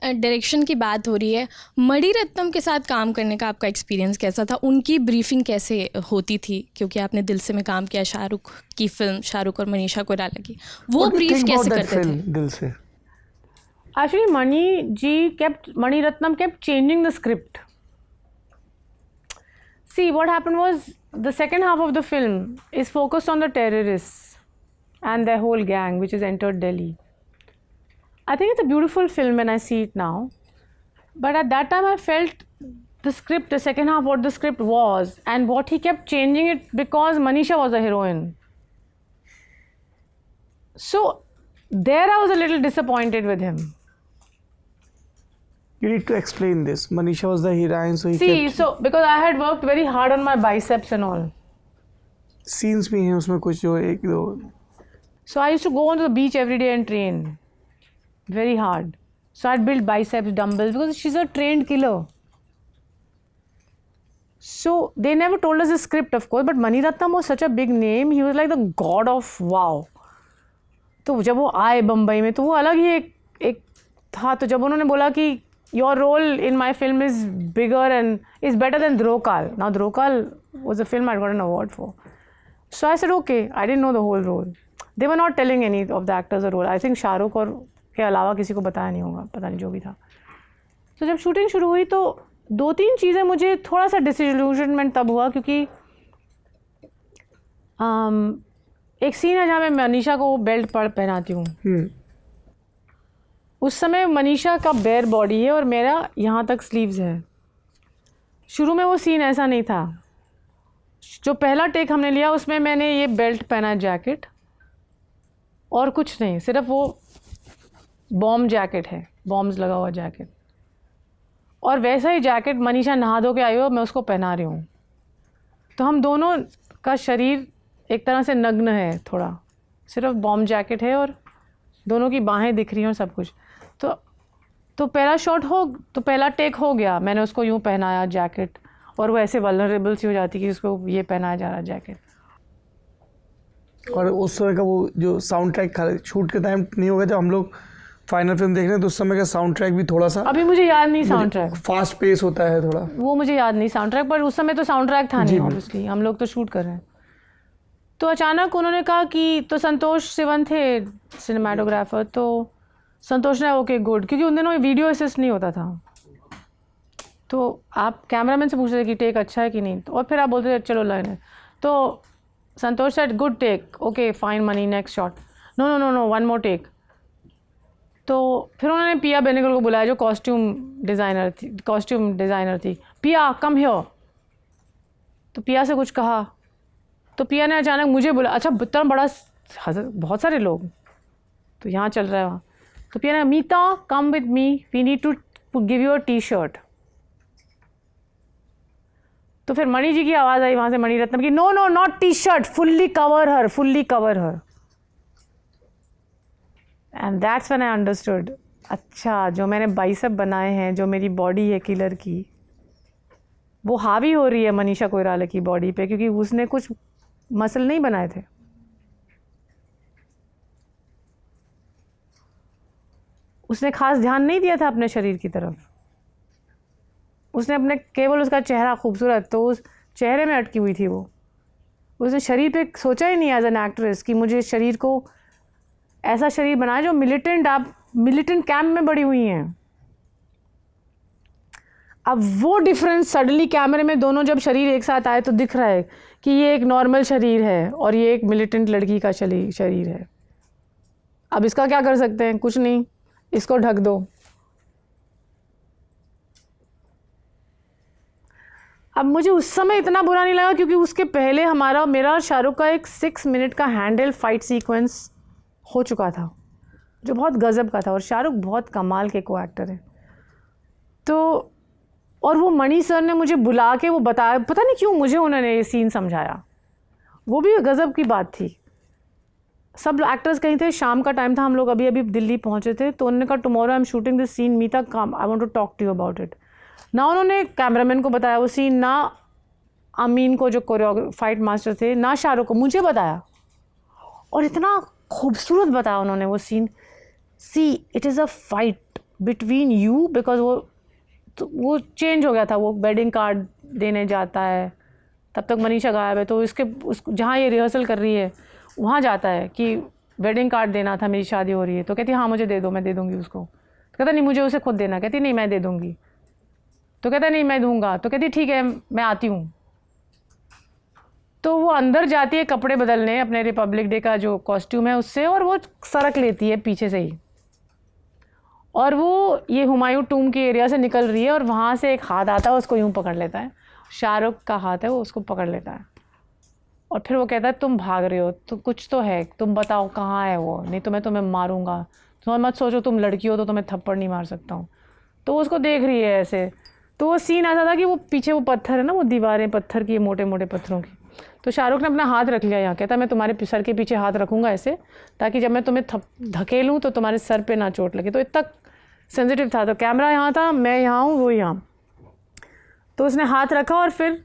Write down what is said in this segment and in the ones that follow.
Direction की बात हो रही है, मणि रत्नम के साथ काम करने का आपका एक्सपीरियंस कैसा था? उनकी ब्रीफिंग कैसे होती थी? क्योंकि आपने दिल से में काम किया, शाहरुख की फिल्म, शाहरुख और मनीषा कोइराला की, वो ब्रीफ कैसे करते थे? दिल से Actually, Mani Ratnam kept changing the script. See, what happened was the second half of the film is focused on the terrorists and their whole gang which has entered Delhi. I think it's a beautiful film when I see it now. But at that time I felt the script, the second half, what the script was, and what he kept changing it because Manisha was a heroine. So there I was a little disappointed with him. You need to explain this. Manisha was the heroine, so so because I had worked very hard on my biceps and all. Scenes में हैं उसमें कुछ जो एक दो. So I used to go on to the beach every day and train very hard. So I'd build biceps, dumbbells, because she's a trained killer. So they never told us the script, of course, but Mani Ratnam was such a big name. He was like the god of wow. तो जब वो आए बम्बई में तो वो अलग ही एक था. तो जब उन्होंने बोला कि your role in my film is bigger and is better than Drokal. Now Drokal was a film I got an award for. So I said okay. I didn't know the whole role. They were not telling any of the actors the role. I think Shahrukh और के अलावा किसी को बताया नहीं होगा, पता नहीं जो भी था. तो जब शूटिंग शुरू हुई तो 2-3 चीज़ें मुझे थोड़ा सा डिसइल्यूजनमेंट तब हुआ क्योंकि एक सीन है जहाँ मैं मनीषा को बेल्ट पहनाती हूँ. उस समय मनीषा का बेयर बॉडी है और मेरा यहाँ तक स्लीव्स है. शुरू में वो सीन ऐसा नहीं था. जो पहला टेक हमने लिया उसमें मैंने ये बेल्ट पहना, जैकेट और कुछ नहीं, सिर्फ वो बॉम्ब जैकेट है, बॉम्ब्स लगा हुआ जैकेट. और वैसा ही जैकेट मनीषा नहा धो के आई हो, मैं उसको पहना रही हूँ. तो हम दोनों का शरीर एक तरह से नग्न है, थोड़ा सिर्फ बॉम्ब जैकेट है और दोनों की बाहें दिख रही हैं और सब कुछ. तो पहला शॉट तो पहला टेक हो गया. मैंने उसको यूँ पहनाया जैकेट और वो ऐसे वल्नरेबल सी हो जाती कि उसको ये पहनाया जा रहा जैकेट. और उस समय का वो जो साउंड ट्रैक शूट के टाइम नहीं होगा, जब हम लोग फाइनल फिल्म देख रहे हैं तो उस समय का साउंड ट्रैक भी थोड़ा सा, अभी मुझे याद नहीं, साउंड ट्रैक फास्ट पेस होता है थोड़ा, वो मुझे याद नहीं साउंड ट्रैक. पर उस समय तो साउंड ट्रैक था नहीं, ऑब्वियसली हम लोग तो शूट कर रहे हैं. तो अचानक उन्होंने कहा कि तो संतोष सिवन थे सिनेमाटोग्राफर, तो संतोष ने ओके गुड, क्योंकि उन दिनों वीडियो असिस्ट नहीं होता था. तो आप कैमरामैन से पूछते थे कि टेक अच्छा है कि नहीं, और फिर आप बोलते थे चलो लाइन है. तो Santosh said good take, okay fine Mani, next shot. No no no no, one more take. तो फिर उन्होंने पिया बेनेगल को बुलाया जो कॉस्ट्यूम डिज़ाइनर थी. पिया कम हियर. तो पिया से कुछ कहा तो पिया ने अचानक मुझे बोला, अच्छा इतना बड़ा बहुत सारे लोग तो यहाँ चल रहा है वहाँ. तो पिया ने, Meeta come with me, we need to give you a T-shirt. तो फिर मणि जी की आवाज़ आई वहाँ से, मणि रत्नम की, no no not T-shirt, fully cover her, fully cover her. And that's when I understood, अच्छा जो मैंने बाइसेप बनाए हैं, जो मेरी बॉडी है किलर की, वो हावी हो रही है मनीषा कोइराला की बॉडी पे, क्योंकि उसने कुछ मसल नहीं बनाए थे. उसने खास ध्यान नहीं दिया था अपने शरीर की तरफ. उसने अपने केवल उसका चेहरा खूबसूरत, तो उस चेहरे में अटकी हुई थी वो. उसने शरीर पे सोचा ही नहीं एज एन एक्ट्रेस कि मुझे शरीर को ऐसा शरीर बनाए जो मिलिटेंट कैंप में बड़ी हुई हैं. अब वो डिफरेंस सडनली कैमरे में दोनों जब शरीर एक साथ आए तो दिख रहा है कि ये एक नॉर्मल शरीर है और ये एक मिलिटेंट लड़की का शरीर है. अब इसका क्या कर सकते हैं, कुछ नहीं, इसको ढक दो. अब मुझे उस समय इतना बुरा नहीं लगा क्योंकि उसके पहले मेरा और शाहरुख का एक 6 मिनट का हैंडल फाइट सीक्वेंस हो चुका था जो बहुत गजब का था. और शाहरुख बहुत कमाल के को एक्टर है. तो और वो मणि सर ने मुझे बुला के वो बताया, पता नहीं क्यों मुझे उन्होंने ये सीन समझाया, वो भी गजब की बात थी. सब एक्टर्स कहीं थे, शाम का टाइम था, हम लोग अभी दिल्ली पहुंचे थे. तो उन्होंने कहा tomorrow I am shooting this scene, Meeta come, I want to talk to you about it. ना उन्होंने कैमरामैन को बताया वो सीन, ना अमीन को जो फाइट मास्टर थे, ना शाहरुख को, मुझे बताया. और इतना खूबसूरत बताया उन्होंने वो scene. See it is a fight, between you, because वो चेंज हो गया था, वो वेडिंग कार्ड देने जाता है, तब तक मनीषा गायब है, तो जहाँ ये रिहर्सल कर रही है वहाँ जाता है कि वेडिंग कार्ड देना था, मेरी शादी हो रही है, तो कहती है हाँ मुझे दे दो, मैं दे दूँगी उसको। तो कहता नहीं मुझे उसे खुद देना, कहती नहीं मैं दे दूँगी, तो कहता नहीं मैं दूँगा, तो कहती ठीक है मैं आती हूँ। तो वो अंदर जाती है कपड़े बदलने, अपने रिपब्लिक डे का जो कॉस्ट्यूम है उससे, और वो सरक लेती है पीछे से ही, और वो ये हुमायूं टूम के एरिया से निकल रही है, और वहाँ से एक हाथ आता है उसको यूँ पकड़ लेता है, शाहरुख का हाथ है वो उसको पकड़ लेता है, और फिर वो कहता है तुम भाग रहे हो तो कुछ तो है, तुम बताओ कहाँ है वो, नहीं तो मैं तुम्हें मारूंगा, तुम मत सोचो तुम लड़की हो तो तुम्हें थप्पड़ नहीं मार सकता हूँ। तो वो उसको देख रही है ऐसे, तो वो सीन ऐसा था कि वो पीछे वो पत्थर है ना, वो दीवारें पत्थर की, मोटे मोटे पत्थरों की, तो शाहरुख ने अपना हाथ रख लिया यहाँ, कहता मैं तुम्हारे सर के पीछे हाथ रखूँगा ऐसे, ताकि जब मैं तुम्हें धकेलूँ तो तुम्हारे सर पे ना चोट लगे। तो इतना सेंसिटिव था, तो कैमरा यहाँ था, मैं यहाँ हूँ, वो यहाँ, तो उसने हाथ रखा और फिर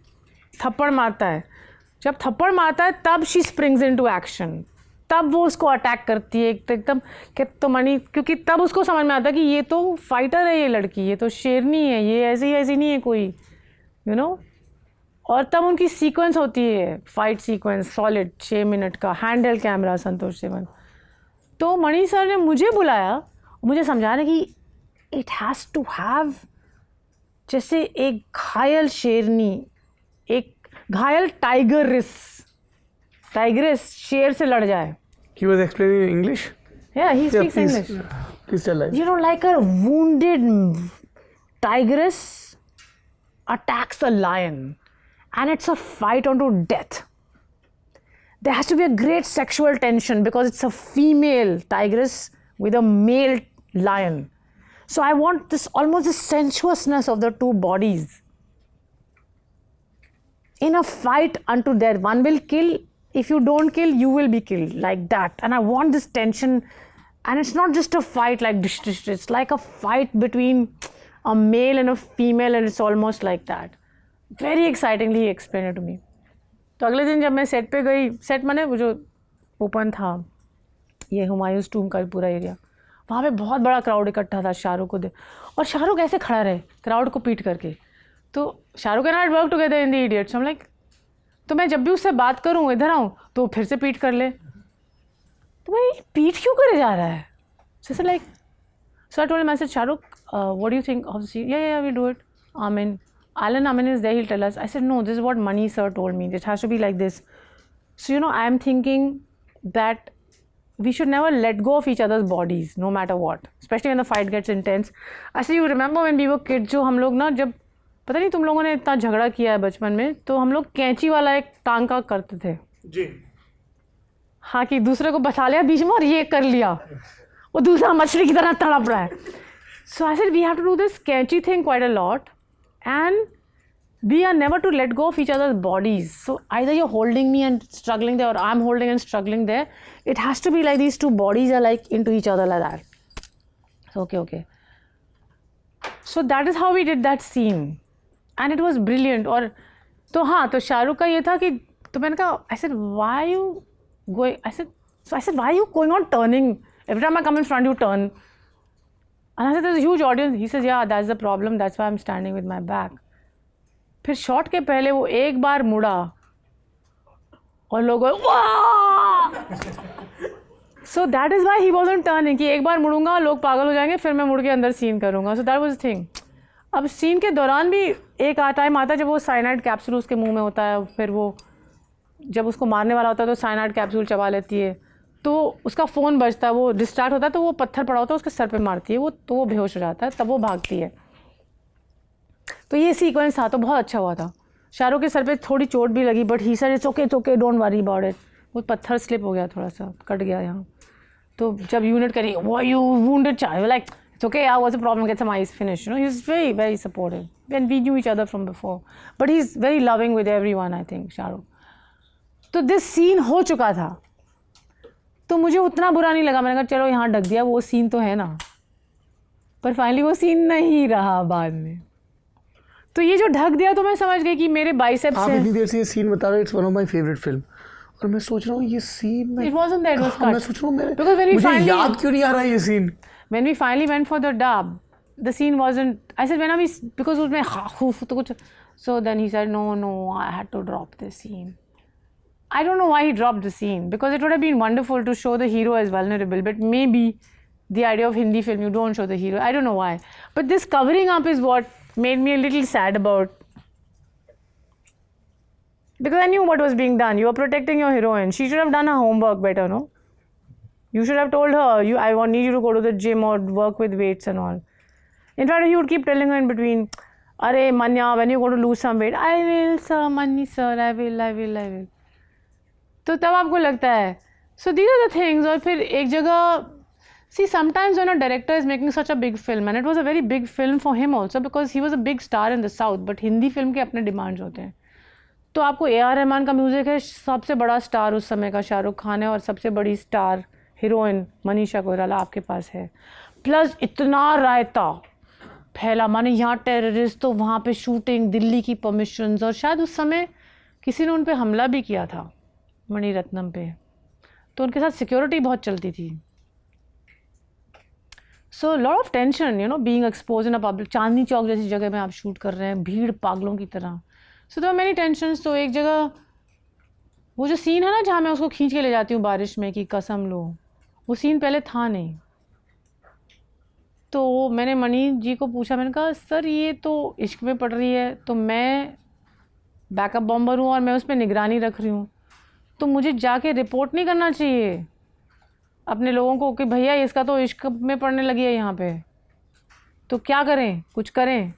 थप्पड़ मारता है। जब थप्पड़ मारता है तब शी स्प्रिंग्स इनटू एक्शन, तब वो उसको अटैक करती है एकदम कि तो मनी, क्योंकि तब उसको समझ में आता है कि ये तो फाइटर है, ये लड़की, ये तो शेरनी है, ये ऐसी नहीं है कोई, यू नो। और तब उनकी सीक्वेंस होती है, फाइट सीक्वेंस सॉलिड 6 मिनट का, हैंडल कैमरा संतोष सिवन। तो मणि सर ने मुझे बुलाया, मुझे समझाने कि इट हैज़ टू हैव, जैसे एक घायल शेरनी, एक घायल टाइगरेस शेर से लड़ जाए। He was explaining in English? Yeah, he speaks please, English. Please tell us. You know, like a wounded tigress attacks a lion, and it's a fight unto death. There has to be a great sexual tension because it's a female tigress with a male lion. So I want this almost the sensuousness of the two bodies in a fight unto death. One will kill, if you don't kill, you will be killed, like that. And I want this tension, and it's not just a fight like dish, it's like a fight between a male and a female, and it's almost like that. Very excitingly he explained it to me. तो अगले दिन जब मैं set पे गई, set माने वो जो ओपन था, ये हुमायूं टूम का पूरा एरिया, वहाँ पे बहुत बड़ा क्राउड इकट्ठा था शाहरुख को और शाहरुख ऐसे खड़ा रहे क्राउड को पीट करके। तो Shahrukh and I work together in the idiots, हम लाइक, तो मैं जब भी उससे बात करूँ, इधर आऊँ तो फिर से पीट कर ले, तो भाई पीट क्यों करे जा रहा है, जैसे like. So I told him, I said Shahrukh, what do you think of the scene? या we do it. Amin, Alan Amin is there, he'll tell us. I said, no, this is what Mani sir told me, it has to be like this. So, you know, I am thinking that we should never let go of each other's bodies, no matter what, especially when the fight gets intense. I said, you remember when we were kids, जो हम लोग ना, जब पता नहीं तुम लोगों ने इतना झगड़ा किया है बचपन में, तो हम लोग कैंची वाला एक टांका करते थे जी, हाँ, कि दूसरे को बचा लिया बीच में और ये कर लिया, वो दूसरा मछली की तरह तड़प रहा है. So I said we have to do this कैंची thing quite a lot, and we are never to let go of each other's bodies. So either you're holding me and struggling there, or I'm holding and struggling there. It has to be like these two bodies are like into each other like that. So, okay. So that is how we did that scene, and it was brilliant. और तो हाँ, तो शाहरुख का ये था कि, तो मैंने कहा, I said why you going? I said why are you going on turning? Every time I come in front, you turn. And I said there's a huge audience. He says yeah, that's the problem. That's why I'm standing with my back. फिर shot के पहले वो एक बार मुड़ा और लोग so that is why he wasn't turning, कि एक बार मुड़ूंगा लोग पागल हो जाएंगे, फिर मैं मुड़ के अंदर सीन करूँगा. So that was the thing. अब सीन के दौरान भी एक टाइम आता है जब वो साइनाइड कैप्सूल उसके मुंह में होता है, फिर वो जब उसको मारने वाला होता है तो साइनाइड कैप्सूल चबा लेती है, तो उसका फ़ोन बजता है, वो डिस्ट्रैक्ट होता है, तो वो पत्थर पड़ा होता है उसके सर पे मारती है, वो तो वो बेहोश हो जाता है, तब वो भागती है. तो ये सीक्वेंस था, तो बहुत अच्छा हुआ था. शाहरुख के सर पे थोड़ी चोट भी लगी, but he sir it's okay don't worry about it. वो पत्थर स्लिप हो गया, थोड़ा सा कट गया यहाँ. तो जब यूनिट करी, वो you wounded child, like it's okay, I was a problem, get some ice finish, you know. He is very very supportive and we knew each other from before, but he is very loving with everyone, I think, Shahrukh. तो this scene हो चुका था, तो मुझे उतना बुरा नहीं लगा. मैंने कहा चलो यहाँ ढक दिया, वो सीन तो है ना. पर फाइनली वो सीन नहीं रहा बाद में, तो ये जो ढक दिया, तो मैं समझ गई कि मेरे बाइसेप्स आप इतनी देर से ये सीन बता रहे हो, it's one of my favourite film, और मैं सोच रहा हूँ ये सीन में it wasn't that was cut. मैं सोच रहा हूँ मुझे याद क्यों नहीं आ रहा ये scene. When we finally went for the dub, the scene wasn't, I said when are we, because उसमें तो कुछ, so then he said no I had to drop the scene. I don't know why he dropped the scene, because it would have been wonderful to show the hero as vulnerable, but maybe the idea of Hindi film, you don't show the hero, I don't know why, but this covering up is what made me a little sad about, because I knew what was being done. You were protecting your heroine. She should have done her homework better, no? You should have told her, I need you to go to the gym or work with weights and all. In fact, he would keep telling her in between, Arey Manya, when you go to lose some weight, I will sir, Mani sir, I will. तो तब आपको लगता है. So these are the things. और फिर एक जगह, see, sometimes when a director is making such a big film, and it was a very big film for him also because he was a big star in the South, but Hindi film के अपने demands होते हैं. तो आपको A.R. Rahman का music है, सबसे बड़ा स्टार उस समय का शाहरुख खान है और सबसे बड़ी स्टार हीरोइन मनीषा कोइराला आपके पास है, प्लस इतना रायता फैला, माने यहाँ टेररिस्ट तो वहाँ पे शूटिंग, दिल्ली की परमिशंस, और शायद उस समय किसी ने उन पे हमला भी किया था मणिरत्नम पे, तो उनके साथ सिक्योरिटी बहुत चलती थी. So lot of tension, you know, being expose in a public. Chandni Chowk जैसी जगह में आप शूट कर रहे हैं, भीड़ पागलों की तरह. So there are many tensions. तो एक जगह वो जो सीन है ना जहाँ मैं उसको खींच के ले जाती हूँ बारिश में कि कसम लो, वो सीन पहले था नहीं. तो मैंने मणि जी को पूछा, मैंने कहा सर ये तो इश्क में पड़ रही है, तो मैं बैकअप बॉम्बर हूँ और मैं उस पर निगरानी रख रही हूँ, तो मुझे जाके रिपोर्ट नहीं करना चाहिए अपने लोगों को कि भैया इसका तो इश्क में पड़ने लगी है यहाँ पे, तो क्या करें, कुछ करें.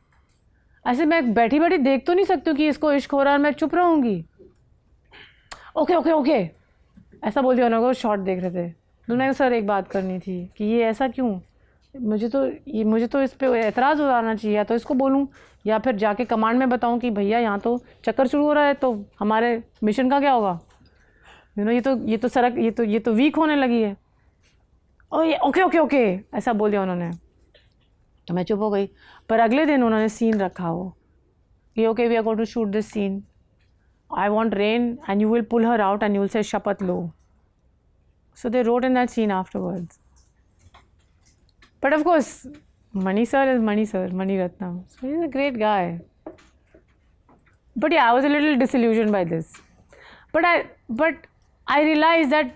ऐसे मैं बैठी बैठी देख तो नहीं सकती हूँ कि इसको इश्क हो रहा है और मैं चुप रहूँगी. ओके ऐसा बोल दिया उन्होंने, को शॉर्ट देख रहे थे. तो मैंने सर एक बात करनी थी कि ये ऐसा क्यों, मुझे तो इस पर एतराज़ उतारना चाहिए, या तो इसको बोलूँ या फिर जाके कमांड में बताऊँ कि भैया यहाँ तो चक्कर शुरू हो रहा है, तो हमारे मिशन का क्या होगा, यू नो, ये तो वीक होने लगी है. ओके ऐसा बोल दिया उन्होंने, तो मैं चुप हो गई. पर अगले दिन उन्होंने सीन रखा हो कि okay we are going to shoot this scene, I want rain and you will pull her out and you will say शपथ लो. So they wrote in that scene afterwards. But of course Mani sir is Mani sir, Mani Ratnam. So he's a great guy. But yeah, I was a little disillusioned by this. But I realized that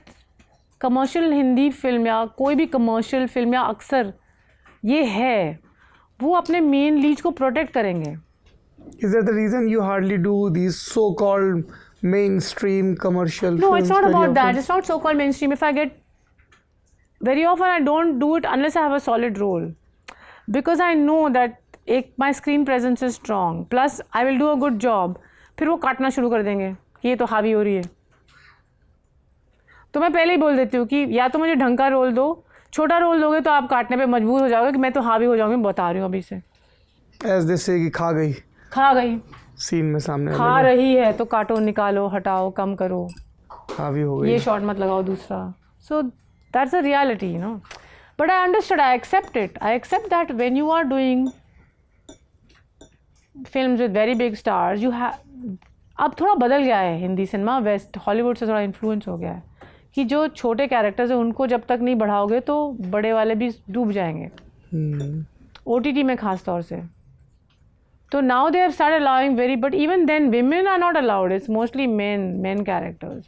commercial Hindi film या कोई भी commercial film या अक्सर ये है, वो अपने main lead को प्रोटेक्ट करेंगे. Is that the reason you hardly do these so-called mainstream commercial films? No, it's not about that. often? It's not so-called mainstream. If I get, very often I don't do it unless I have a solid role, because I know that my screen presence is strong. Plus I will do a good job. फिर वो काटना शुरू कर देंगे कि ये तो हावी हो रही है. तो मैं पहले ही बोल देती हूँ कि या तो मुझे ढंग का रोल दो, छोटा रोल दोगे तो आप काटने पे मजबूर हो जाओगे कि मैं तो हावी हो जाऊँगी, बता रही हूँ अभी से. As they say कि खा गई सीन में सामने खा रही है तो काटो, निकालो, हटाओ, कम करो, हावी हो गई, ये शॉट मत लगाओ दूसरा. So that's a reality, you know. But I understood, I accept it. I accept that when you are doing films with very big stars, you have, अब थोड़ा बदल गया है हिंदी सिनेमा, वेस्ट हॉलीवुड से थोड़ा इन्फ्लुएंस हो गया है कि जो छोटे कैरेक्टर्स हैं उनको जब तक नहीं बढ़ाओगे तो बड़े वाले भी डूब जाएंगे, OTT में खास तौर से. तो now they have started allowing but even then women are not allowed. It's mostly men characters.